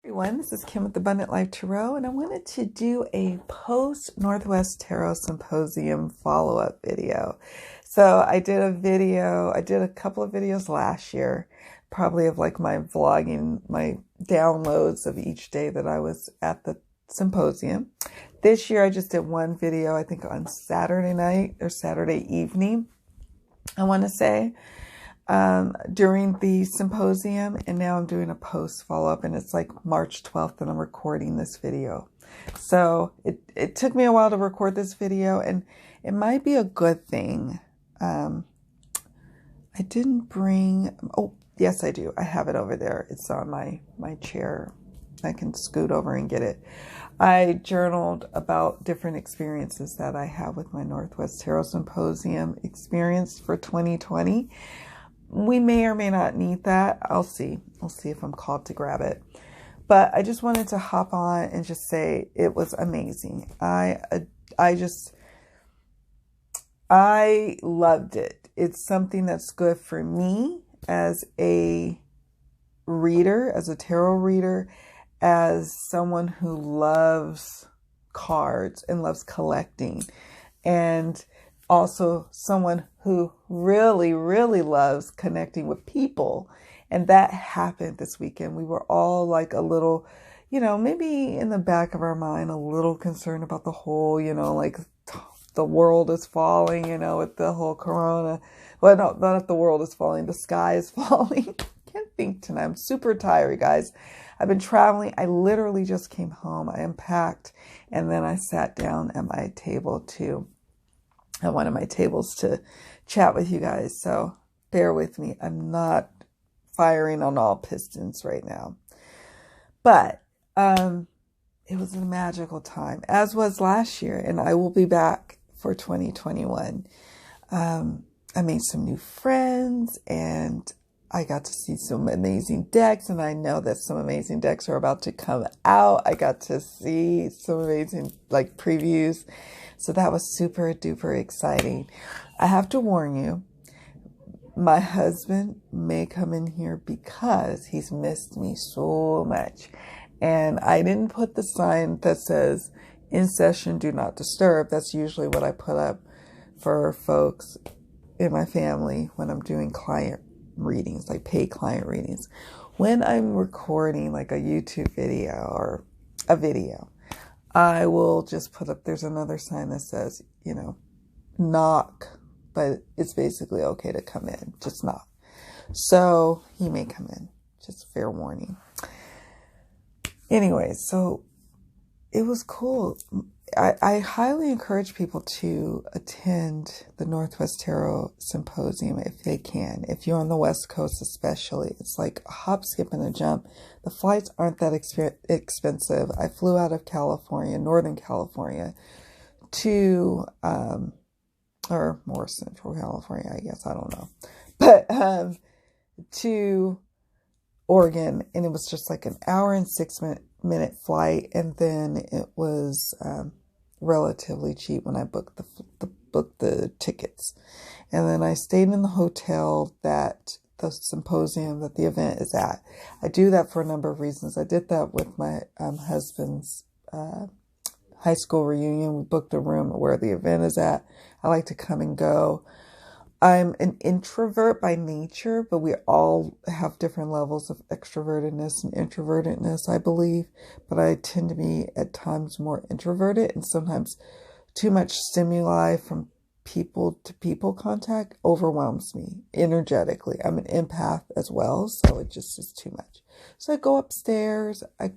Everyone, this is Kim with Abundant Life Tarot, and I wanted to do a post-Northwest Tarot Symposium follow-up video. So I did a couple of videos last year, probably of like my vlogging, my downloads of each day that I was at the symposium. This year I just did one video, I think on Saturday night or Saturday evening, I want to say. During the symposium, and now I'm doing a post follow-up, and it's like March 12th and I'm recording this video. So it took me a while to record this video, and it might be a good thing. I didn't bring, oh yes I do, I have it over there. It's on my chair. I can scoot over and get it. I journaled about different experiences that I have with my Northwest Tarot Symposium experience for 2020. We may or may not need that. I'll see. I'll see if I'm called to grab it. But I just wanted to hop on and just say it was amazing. I loved it. It's something that's good for me as a reader, as a tarot reader, as someone who loves cards and loves collecting, and also someone who really, really loves connecting with people. And that happened this weekend. We were all like a little, maybe in the back of our mind, a little concerned about the whole, like the world is falling, with the whole corona. Well, no, not if the world is falling, the sky is falling. Can't think tonight. I'm super tired, guys. I've been traveling. I literally just came home. I unpacked, and then I sat down at my table at one of my tables to chat with you guys. So bear with me. I'm not firing on all pistons right now. But it was a magical time, as was last year. And I will be back for 2021. I made some new friends, and I got to see some amazing decks. And I know that some amazing decks are about to come out. I got to see some amazing previews. So that was super duper exciting. I have to warn you, my husband may come in here because he's missed me so much. And I didn't put the sign that says in session, do not disturb. That's usually what I put up for folks in my family when I'm doing client readings, like paid client readings. When I'm recording like a YouTube video or a video, I will just put up, there's another sign that says, knock, but it's basically okay to come in, just knock. So he may come in, just fair warning. Anyway, so it was cool. I highly encourage people to attend the Northwest Tarot Symposium if they can. If you're on the West Coast especially, it's like a hop, skip, and a jump. The flights aren't that expensive. I flew out of California, Northern California, to, or more Central California, I guess, I don't know. But to Oregon, and it was just like an hour and 6-minute flight, and then it was relatively cheap when I booked the tickets. And then I stayed in the hotel that the symposium, that the event is at. I do that for a number of reasons. I did that with my husband's high school reunion. We booked a room where the event is at. I like to come and go. I'm an introvert by nature, but we all have different levels of extrovertedness and introvertedness, I believe. But I tend to be at times more introverted, and sometimes too much stimuli from people to people contact overwhelms me energetically. I'm an empath as well, so it just is too much. So I go upstairs, I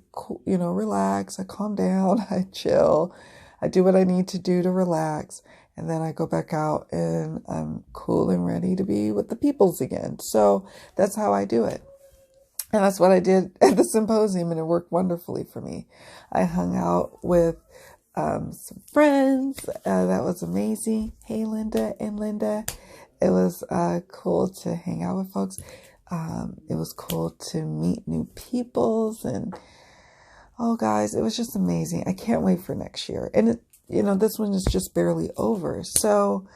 relax, I calm down, I chill, I do what I need to do to relax. And then I go back out and I'm cool and ready to be with the peoples again. So that's how I do it. And that's what I did at the symposium, and it worked wonderfully for me. I hung out with some friends. That was amazing. Hey, Linda and Linda. It was cool to hang out with folks. It was cool to meet new peoples. And, oh, guys, it was just amazing. I can't wait for next year. And this one is just barely over. So,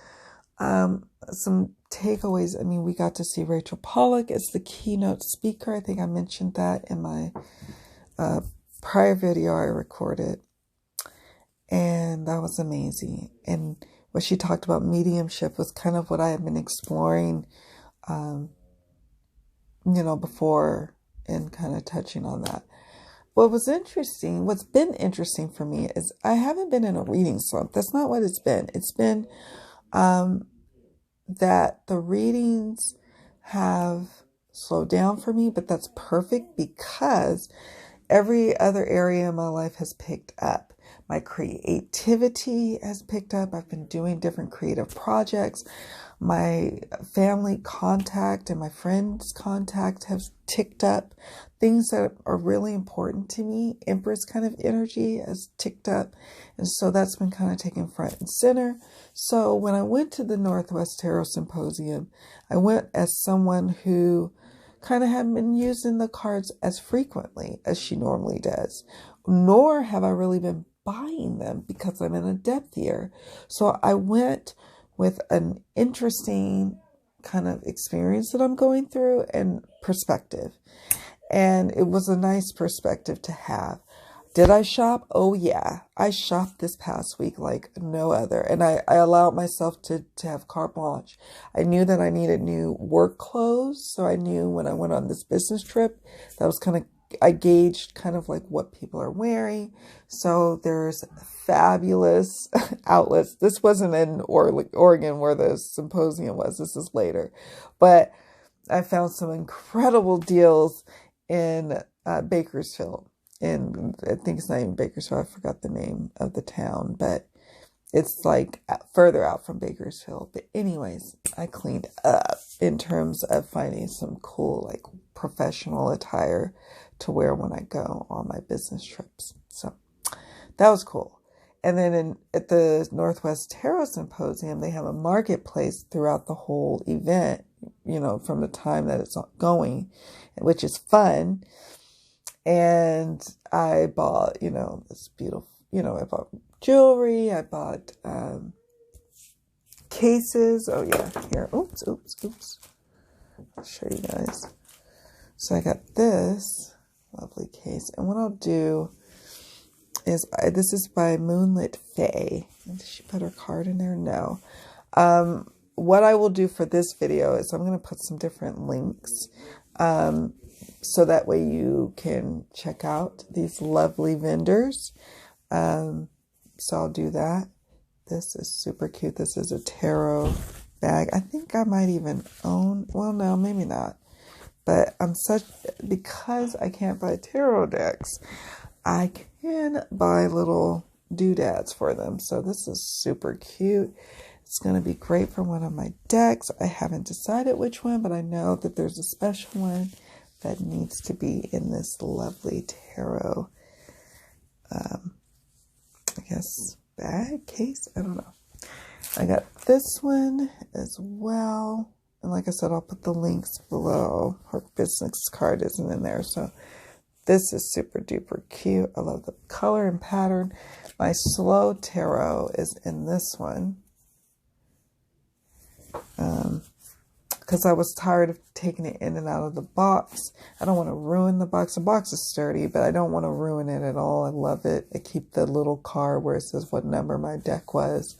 some takeaways. I mean, we got to see Rachel Pollack as the keynote speaker. I think I mentioned that in my a prior video I recorded, and that was amazing. And what she talked about mediumship was kind of what I had been exploring, before, and kind of touching on that. What's been interesting for me is I haven't been in a reading slump. That's not what it's been. It's been that the readings have slowed down for me, but that's perfect because every other area in my life has picked up. My creativity has picked up. I've been doing different creative projects. My family contact and my friends contact have ticked up. Things that are really important to me, Empress kind of energy has ticked up. And so that's been kind of taken front and center. So when I went to the Northwest Tarot Symposium, I went as someone who kind of hadn't been using the cards as frequently as she normally does, nor have I really been buying them because I'm in a depth year. So I went with an interesting kind of experience that I'm going through and perspective. And it was a nice perspective to have. Did I shop? Oh yeah. I shopped this past week like no other. And I allowed myself to have carte blanche. I knew that I needed new work clothes. So I knew when I went on this business trip, that was I gauged kind of like what people are wearing. So there's fabulous outlets. This wasn't in Oregon where the symposium was. This is later. But I found some incredible deals in Bakersfield. And I think it's not even Bakersfield. I forgot the name of the town, but it's like further out from Bakersfield. But anyways, I cleaned up in terms of finding some cool, like professional attire to wear when I go on my business trips. So that was cool. And then at the Northwest Tarot Symposium, they have a marketplace throughout the whole event, from the time that it's going, which is fun. And I bought, this beautiful, I bought jewelry. I bought cases. Oh yeah, here. Oops. I'll show you guys. So I got this lovely case. And what I'll do is, this is by Moonlit Faye. Did she put her card in there? No. What I will do for this video is I'm going to put some different links. So that way you can check out these lovely vendors. So I'll do that. This is super cute. This is a tarot bag. I think I might even own, well, no, maybe not. But because I can't buy tarot decks, I can buy little doodads for them. So this is super cute. It's going to be great for one of my decks. I haven't decided which one, but I know that there's a special one that needs to be in this lovely tarot, bag, case, I don't know. I got this one as well. And like I said, I'll put the links below. Her business card isn't in there. So this is super duper cute. I love the color and pattern. My slow tarot is in this one. Because I was tired of taking it in and out of the box. I don't want to ruin the box. The box is sturdy, but I don't want to ruin it at all. I love it. I keep the little card where it says what number my deck was.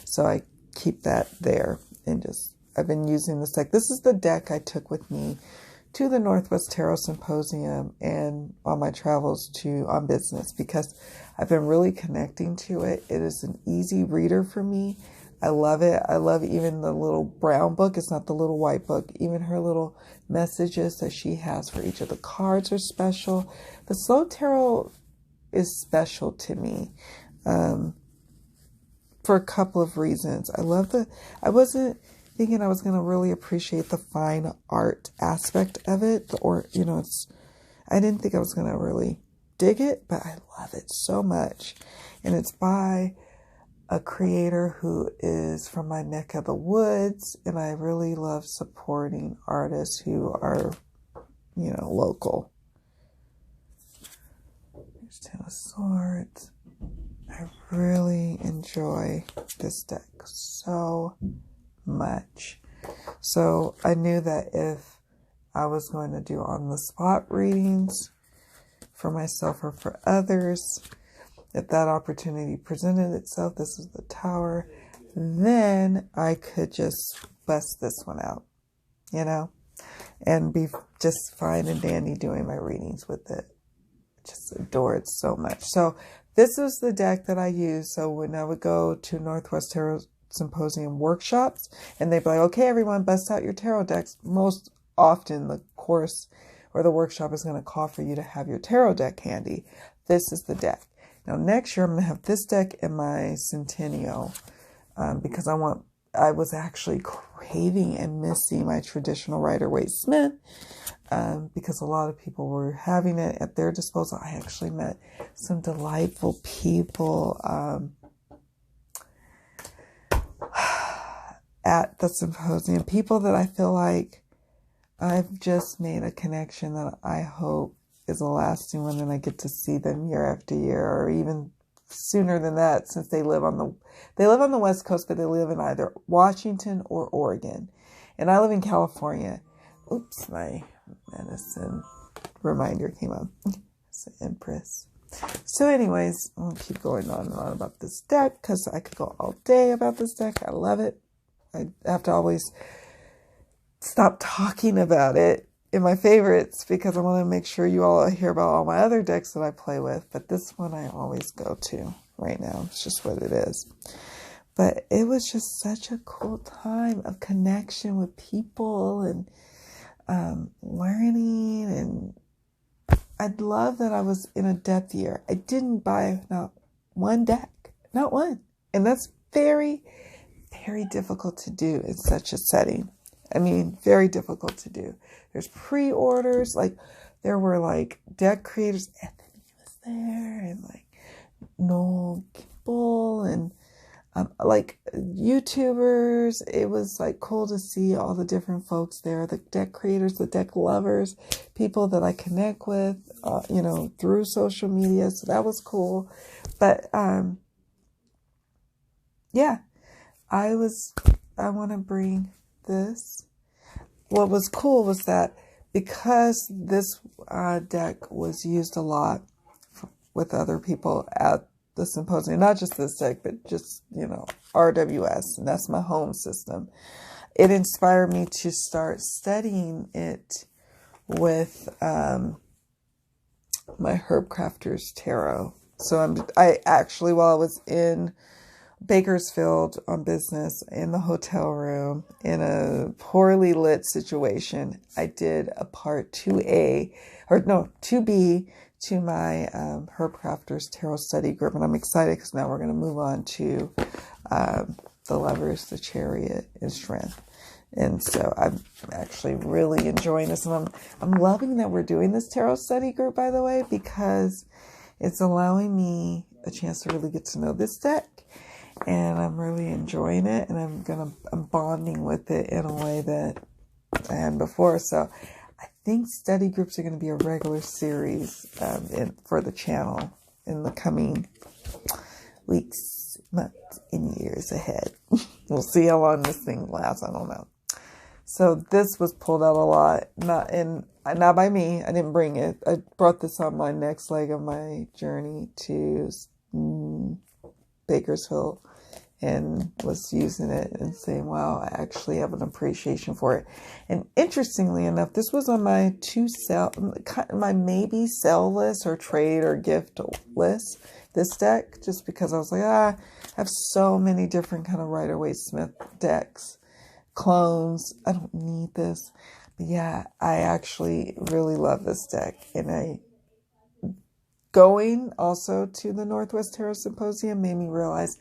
So I keep that there. And I've been using this deck. This is the deck I took with me to the Northwest Tarot Symposium and on my travels on business, because I've been really connecting to it. It is an easy reader for me. I love it. I love even the little brown book. It's not the little white book. Even her little messages that she has for each of the cards are special. The slow tarot is special to me for a couple of reasons. I wasn't thinking I was going to really appreciate the fine art aspect of it. I didn't think I was going to really dig it, but I love it so much. And it's by a creator who is from my neck of the woods, and I really love supporting artists who are, local. Here's Ten of Swords. I really enjoy this deck so much. So I knew that if I was going to do on the spot readings for myself or for others. If that opportunity presented itself, this is the Tower, then I could just bust this one out, you know, and be just fine and dandy doing my readings with it. Just adore it so much. So this was the deck that I used. So when I would go to Northwest Tarot Symposium workshops and they'd be like, okay, everyone, bust out your tarot decks. Most often the course or the workshop is going to call for you to have your tarot deck handy. This is the deck. Now next year I'm going to have this deck in my Centennial because I was actually craving and missing my traditional Rider-Waite-Smith because a lot of people were having it at their disposal. I actually met some delightful people at the symposium, people that I feel like I've just made a connection that I hope is a lasting one, and I get to see them year after year, or even sooner than that, since they live on the West Coast, but they live in either Washington or Oregon. And I live in California. Oops, my medicine reminder came up. It's the Empress. So anyways, I'll keep going on and on about this deck because I could go all day about this deck. I love it. I have to always stop talking about it in my favorites because I want to make sure you all hear about all my other decks that I play with. But this one I always go to right now. It's just what it is. But it was just such a cool time of connection with people and learning. And I'd love that I was in a depth year. I didn't buy not one deck, not one. And that's very, very difficult to do in such a setting. I mean, very difficult to do. There's pre-orders, like there were like deck creators. Anthony was there, and like Noel Kimball, and like YouTubers. It was like cool to see all the different folks there, the deck creators, the deck lovers, people that I connect with, you know, through social media. So that was cool. But yeah, I want to bring this. What was cool was that because this deck was used a lot with other people at the symposium, not just this deck, but just, you know, RWS, and that's my home system. It inspired me to start studying it with my Herb Crafter's Tarot. So I actually, while I was in Bakersfield on business in the hotel room in a poorly lit situation, I did a part 2B to my Herb Crafter's Tarot Study Group. And I'm excited because now we're going to move on to the Lovers, the Chariot, and Strength. And so I'm actually really enjoying this. And I'm loving that we're doing this Tarot Study Group, by the way, because it's allowing me a chance to really get to know this deck. And I'm really enjoying it, and I'm bonding with it in a way that I hadn't before. So I think study groups are going to be a regular series for the channel in the coming weeks, months, and years ahead. We'll see how long this thing lasts. I don't know. So this was pulled out a lot, not by me. I didn't bring it. I brought this on my next leg of my journey to Bakersfield, and was using it and saying, wow, I actually have an appreciation for it. And interestingly enough, this was on my my maybe sell list or trade or gift list, this deck, just because I was like, I have so many different kind of Rider-Waite-Smith decks, clones. I don't need this. But yeah, I actually really love this deck. And going also to the Northwest Tarot Symposium made me realize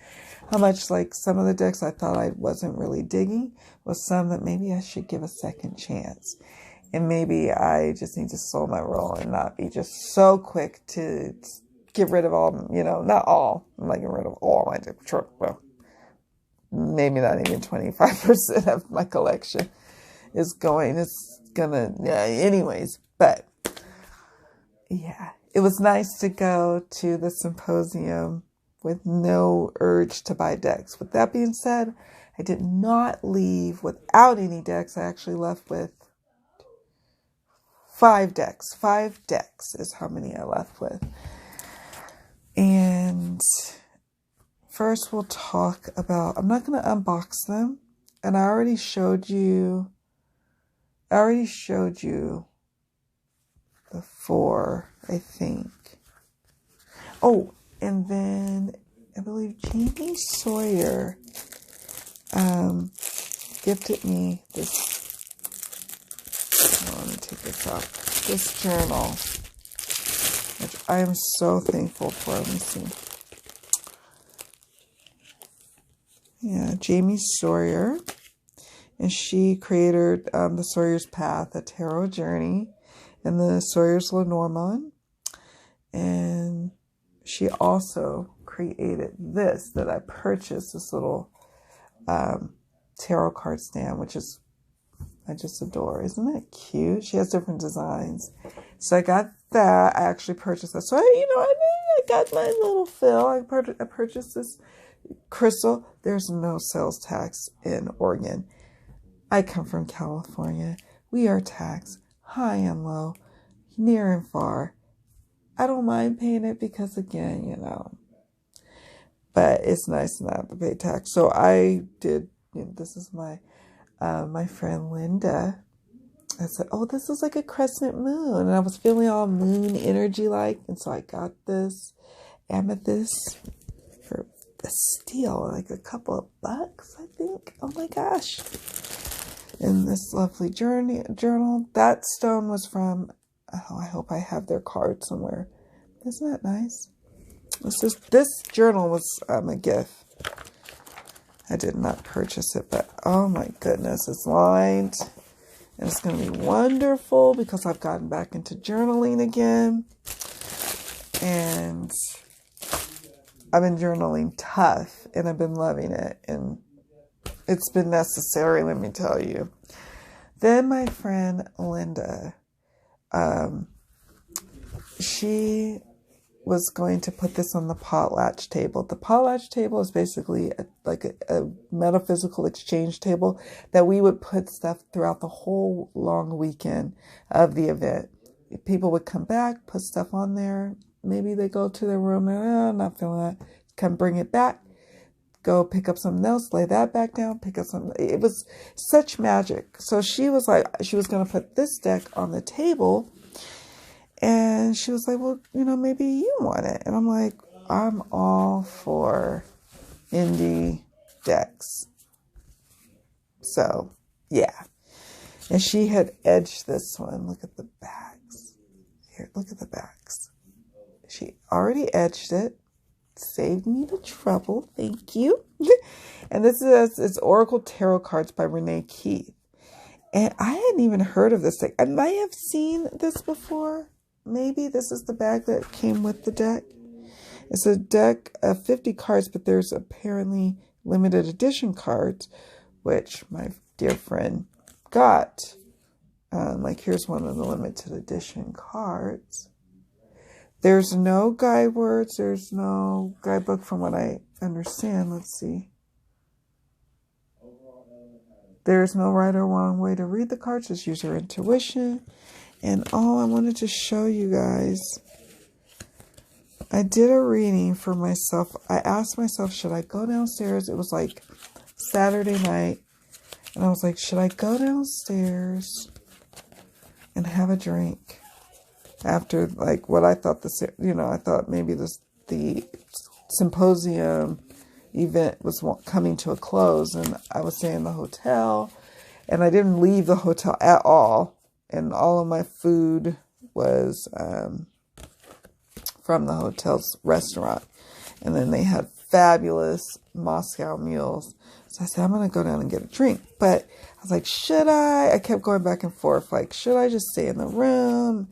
how much like some of the decks I thought I wasn't really digging was some that maybe I should give a second chance. And maybe I just need to slow my roll and not be just so quick to get rid of all, you know, not all. I'm not getting rid of all my decks. Well, maybe not even 25% of my collection is going. It's gonna, yeah, anyways. But yeah. It was nice to go to the symposium with no urge to buy decks. With that being said, I did not leave without any decks. I actually left with 5 decks. 5 decks is how many I left with. And first we'll talk about, I'm not going to unbox them. And I already showed you the 4, I think. Oh, and then I believe Jamie Sawyer gifted me this. Let me take this off. This journal, which I am so thankful for. Let me see. Yeah, Jamie Sawyer. And she created the Sawyer's Path, a tarot journey, and the Sawyer's Lenormand. And she also created this that I purchased, this little tarot card stand, which is, I just adore. Isn't that cute? She has different designs. So I got that. I actually purchased that. So, I got my little fill. I purchased this crystal. There's no sales tax in Oregon. I come from California. We are taxed high and low, near and far. I don't mind paying it because, again, but it's nice not to pay tax. So I did, this is my friend Linda. I said, oh, this is like a crescent moon. And I was feeling all moon energy like. And so I got this amethyst for a steal, like a couple of bucks, I think. Oh my gosh. In this lovely journal. That stone was from, I hope I have their card somewhere. Isn't that nice? This journal was a gift. I did not purchase it, but oh my goodness, it's lined. And it's going to be wonderful because I've gotten back into journaling again. And I've been journaling tough, and I've been loving it. And it's been necessary, let me tell you. Then my friend Linda, she was going to put this on the potlatch table. The potlatch table is basically a metaphysical exchange table that we would put stuff throughout the whole long weekend of the event. People would come back, put stuff on there. Maybe they go to their room and, I'm not feeling that. Come bring it back. Go pick up something else, lay that back down, pick up something. It was such magic. So she was like, she was going to put this deck on the table. And she was like, well, maybe you want it. And I'm like, I'm all for indie decks. So, yeah. And she had edged this one. Look at the backs. Here, look at the backs. She already edged it. Saved me the trouble. Thank you. And this is, it's Oracle Tarot Cards by Renee Keith. And I hadn't even heard of this deck. I might have seen this before. Maybe this is the bag that came with the deck. It's a deck of 50 cards, but there's apparently limited edition cards, which my dear friend got. Like here's one of the limited edition cards. There's no guide words. There's no guidebook from what I understand. Let's see. There's no right or wrong way to read the cards. Just use your intuition. And I wanted to show you guys, I did a reading for myself. I asked myself, should I go downstairs? It was like Saturday night. And I was like, should I go downstairs and have a drink after like what I thought I thought maybe the Symposium event was coming to a close, and I was staying in the hotel, and I didn't leave the hotel at all. And all of my food was from the hotel's restaurant. And then they had fabulous Moscow meals. So I said, I'm going to go down and get a drink. But I was like, should I? I kept going back and forth. Like, should I just stay in the room?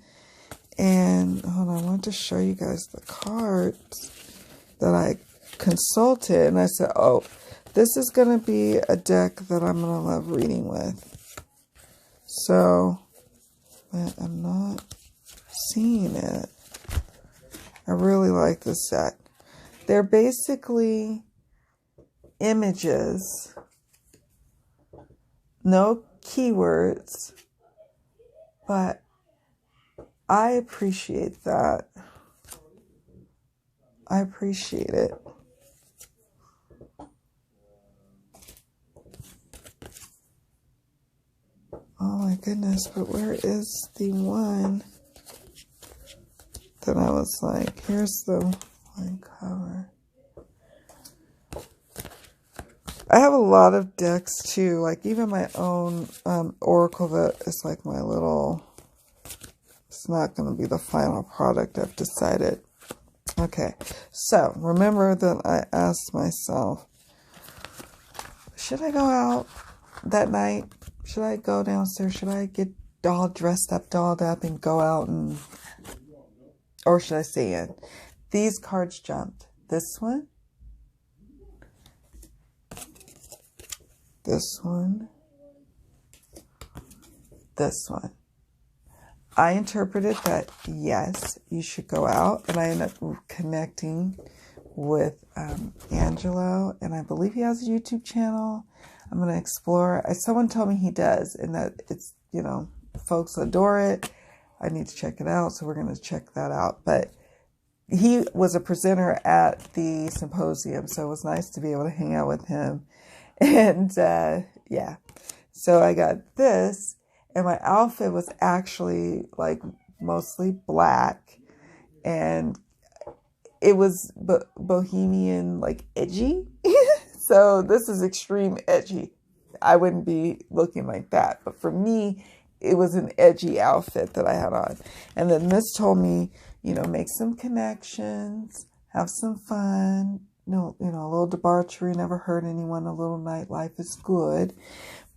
And hold on, I want to show you guys the cards that I consulted. And I said, oh, this is going to be a deck that I'm going to love reading with. So, but I'm not seeing it. I really like this deck. They're basically images, no keywords, but I appreciate that. I appreciate it. Oh my goodness, but where is the one that I was like, here's the one cover. I have a lot of decks too, like even my own Oracle that is like my little, it's not going to be the final product, I've decided. Okay, so remember that I asked myself, should I go out that night? Should I go downstairs? Should I get all dressed up, dolled up and go out and, or should I stay in? These cards jumped. This one, this one, this one. I interpreted that, yes, you should go out. And I ended up connecting with Angelo. And I believe he has a YouTube channel. I'm going to explore. Someone told me he does. And that it's, you know, folks adore it. I need to check it out. So we're going to check that out. But he was a presenter at the symposium. So it was nice to be able to hang out with him. And yeah. So I got this. And my outfit was actually like mostly black, and it was bohemian, like edgy. So this is extreme edgy. I wouldn't be looking like that. But for me, it was an edgy outfit that I had on. And then this told me, you know, make some connections, have some fun. No, you know, a little debauchery, never hurt anyone. A little nightlife is good.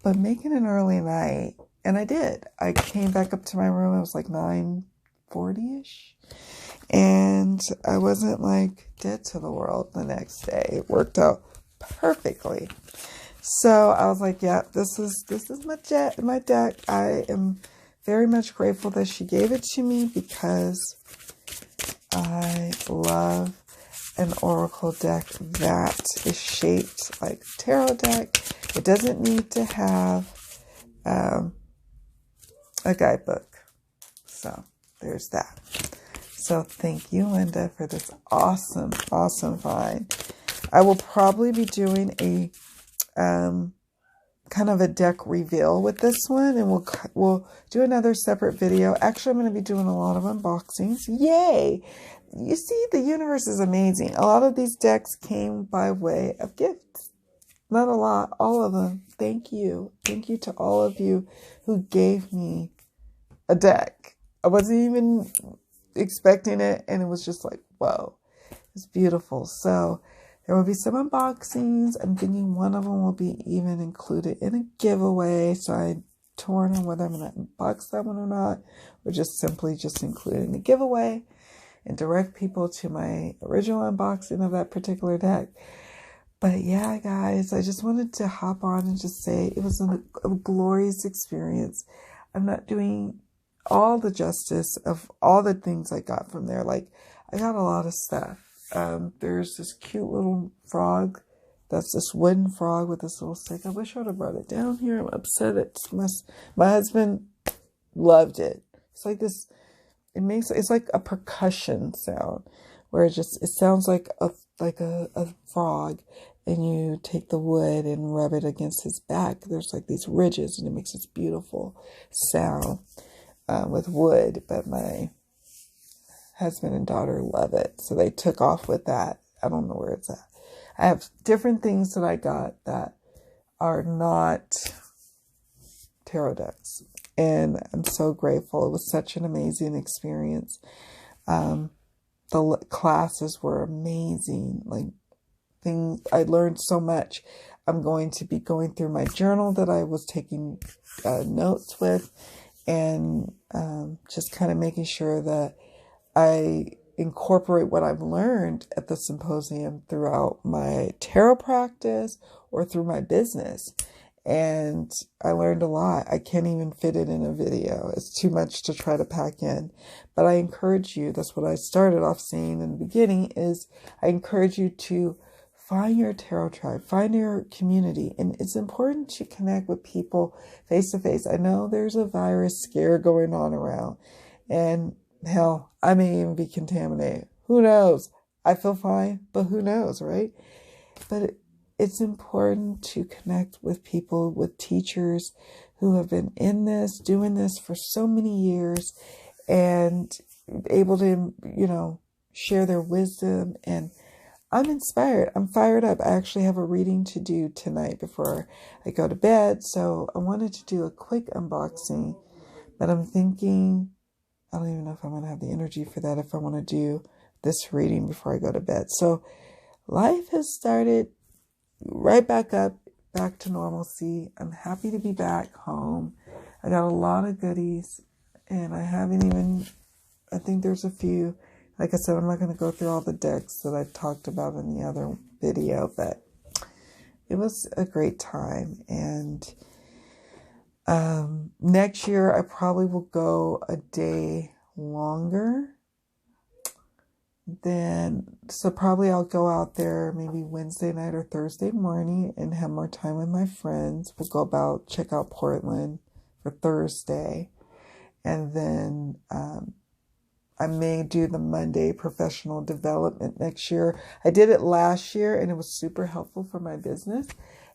But make it an early night. And I did. I came back up to my room. It was like 9:40-ish. And I wasn't like dead to the world the next day. It worked out perfectly. So I was like, yeah, this is my deck. I am very much grateful that she gave it to me because I love an oracle deck that is shaped like a tarot deck. It doesn't need to have a guidebook. So there's that. So thank you, Linda, for this awesome find. I will probably be doing a kind of a deck reveal with this one, and we'll do another separate video. Actually, I'm going to be doing a lot of unboxings. Yay! You see, the universe is amazing. A lot of these decks came by way of gifts. Not a lot, all of them. Thank you. Thank you to all of you who gave me a deck. I wasn't even expecting it, and it was just like, whoa, it's beautiful. So there will be some unboxings. I'm thinking one of them will be even included in a giveaway. So I'm torn on whether I'm going to unbox that one or not, or just simply just include it in the giveaway and direct people to my original unboxing of that particular deck. But yeah, guys, I just wanted to hop on and just say it was a glorious experience. I'm not doing all the justice of all the things I got from there. Like, I got a lot of stuff. There's this cute little frog. That's this wooden frog with this little stick. I wish I would have brought it down here. I'm upset. My husband loved it. It's like this, it's like a percussion sound where it sounds like a frog, and you take the wood and rub it against his back. There's like these ridges, and it makes this beautiful sound with wood. But my husband and daughter love it, so they took off with that. I don't know where it's at. I have different things that I got that are not tarot decks, and I'm so grateful. It was such an amazing experience. The classes were amazing. Like, things, I learned so much. I'm going to be going through my journal that I was taking notes with, and just kind of making sure that I incorporate what I've learned at the symposium throughout my tarot practice or through my business. And I learned a lot. I can't even fit it in a video. It's too much to try to pack in. But I encourage you, that's what I started off saying in the beginning, is I encourage you to find your tarot tribe, find your community. And it's important to connect with people face to face. I know there's a virus scare going on around, And hell, I may even be contaminated. Who knows? I feel fine, but who knows, right? But it's important to connect with people, with teachers who have been in this, doing this for so many years, and able to, share their wisdom. And I'm inspired. I'm fired up. I actually have a reading to do tonight before I go to bed. So I wanted to do a quick unboxing, but I'm thinking, I don't even know if I'm going to have the energy for that if I want to do this reading before I go to bed. So life has started right back up, back to normalcy. I'm happy to be back home. I got a lot of goodies, and I think there's a few. Like I said, I'm not going to go through all the decks that I talked about in the other video, but it was a great time. And next year, I probably will go a day longer. So probably I'll go out there maybe Wednesday night or Thursday morning and have more time with my friends. We'll go check out Portland for Thursday. And then I may do the Monday professional development next year. I did it last year and it was super helpful for my business.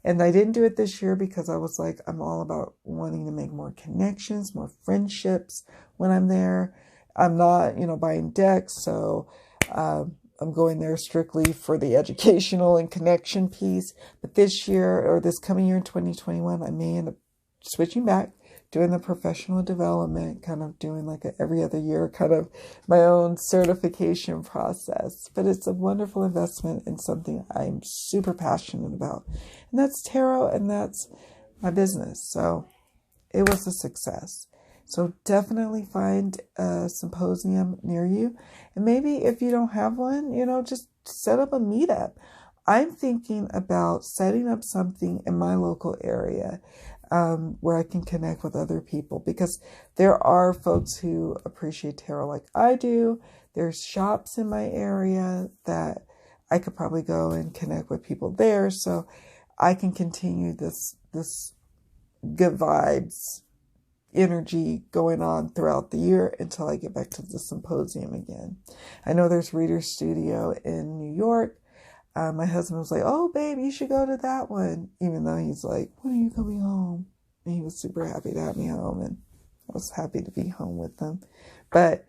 And I didn't do it this year because I was like, I'm all about wanting to make more connections, more friendships when I'm there. I'm not, buying decks. So I'm going there strictly for the educational and connection piece. But this year, or this coming year in 2021, I may end up switching back, doing the professional development, kind of doing like every other year, kind of my own certification process. But it's a wonderful investment in something I'm super passionate about. And that's tarot, and that's my business. So it was a success. So definitely find a symposium near you. And maybe if you don't have one, just set up a meetup. I'm thinking about setting up something in my local area where I can connect with other people, because there are folks who appreciate tarot like I do. There's shops in my area that I could probably go and connect with people there, so I can continue this good vibes energy going on throughout the year until I get back to the symposium again. I know there's Reader's Studio in New York. My husband was like, oh, babe, you should go to that one. Even though he's like, when are you going to be home? And he was super happy to have me home. And I was happy to be home with them. But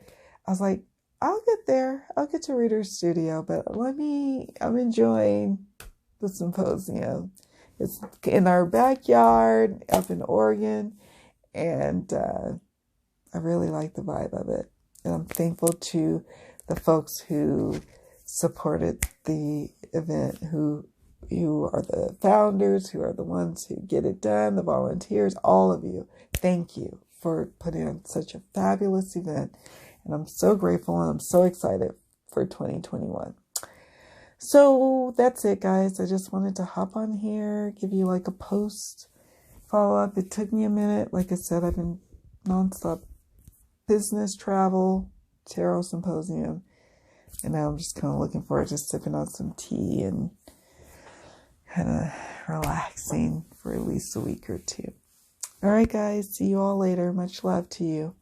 I was like, I'll get there. I'll get to Reader's Studio. But I'm enjoying the symposium. It's in our backyard up in Oregon. And I really like the vibe of it. And I'm thankful to the folks who supported the event, who are the founders, who are the ones who get it done, the volunteers, all of you. Thank you for putting on such a fabulous event. And I'm so grateful, and I'm so excited for 2021. So that's it, guys. I just wanted to hop on here, give you like a post follow up. It took me a minute. Like I said, I've been nonstop business, travel, tarot symposium. And now I'm just kind of looking forward to sipping on some tea and kind of relaxing for at least a week or two. All right, guys. See you all later. Much love to you.